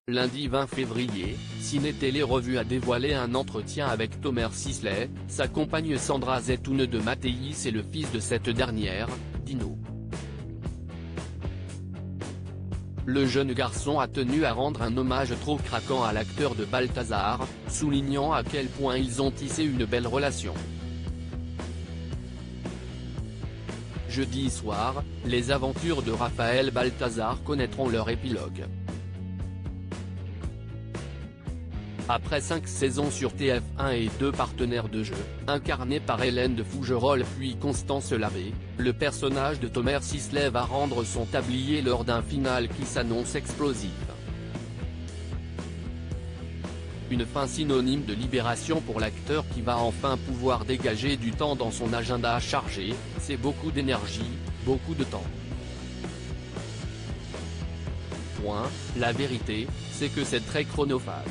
Lundi 20 février, Ciné Télé Revue a dévoilé un entretien avec Thomas Sisley, sa compagne Sandra Zetoun de Mattéis et le fils de cette dernière, Dino. Le jeune garçon a tenu à rendre un hommage trop craquant à l'acteur de Balthazar, soulignant à quel point ils ont tissé une belle relation. Jeudi soir, les aventures de Raphaël Balthazar connaîtront leur épilogue. Après 5 saisons sur TF1 et 2 partenaires de jeu, incarnés par Hélène de Fougerolles puis Constance Labbé, le personnage de Thomas Sisley va rendre son tablier lors d'un final qui s'annonce explosif. Une fin synonyme de libération pour l'acteur qui va enfin pouvoir dégager du temps dans son agenda chargé, c'est beaucoup d'énergie, beaucoup de temps. La vérité, c'est que c'est très chronophage.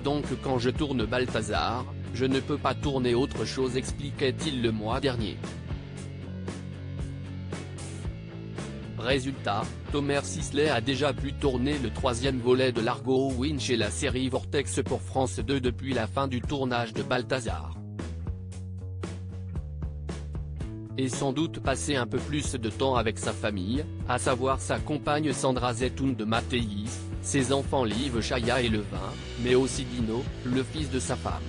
Donc quand je tourne Balthazar, je ne peux pas tourner autre chose, expliquait-il le mois dernier. Résultat, Thomas Sisley a déjà pu tourner le 3e volet de l'Argo Winch et la série Vortex pour France 2 depuis la fin du tournage de Balthazar. Et sans doute passer un peu plus de temps avec sa famille, à savoir sa compagne Sandra Zetoun de Mattéis, ses enfants Liv, Chaya et Levin, mais aussi Dino, le fils de sa femme.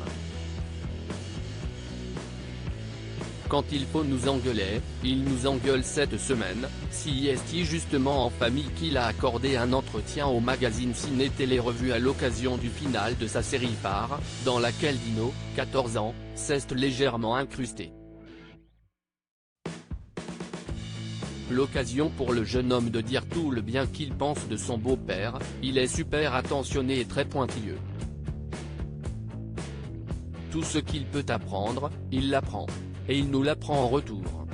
Quand il faut nous engueuler, il nous engueule cette semaine, si est-il justement en famille qu'il a accordé un entretien au magazine Ciné Télé Revue à l'occasion du final de sa série phare, dans laquelle Dino, 14 ans, s'est légèrement incrusté. L'occasion pour le jeune homme de dire tout le bien qu'il pense de son beau-père, il est super attentionné et très pointilleux. Tout ce qu'il peut apprendre, il l'apprend. Et il nous l'apprend en retour.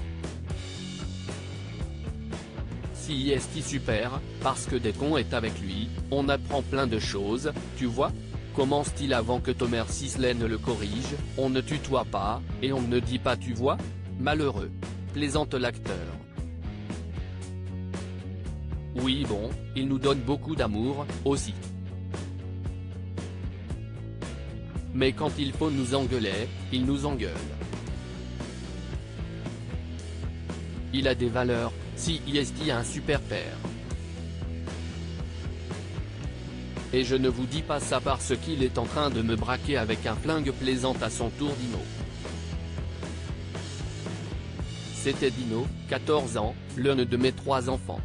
Si est super, parce que dès qu'on est avec lui, on apprend plein de choses, tu vois. Commence-t-il avant que Thomas Sisley ne le corrige, on ne tutoie pas, et on ne dit pas tu vois. Malheureux. Plaisante l'acteur. Oui bon, il nous donne beaucoup d'amour, aussi. Mais quand il faut nous engueuler, il nous engueule. Il a des valeurs, si est un super père. Et je ne vous dis pas ça parce qu'il est en train de me braquer avec un flingue, plaisante à son tour Dino. C'était Dino, 14 ans, l'un de mes 3 enfants.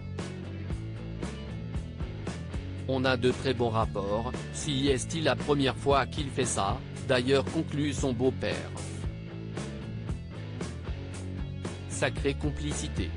On a de très bons rapports, si est la première fois qu'il fait ça, d'ailleurs conclut son beau-père. Sacrée complicité.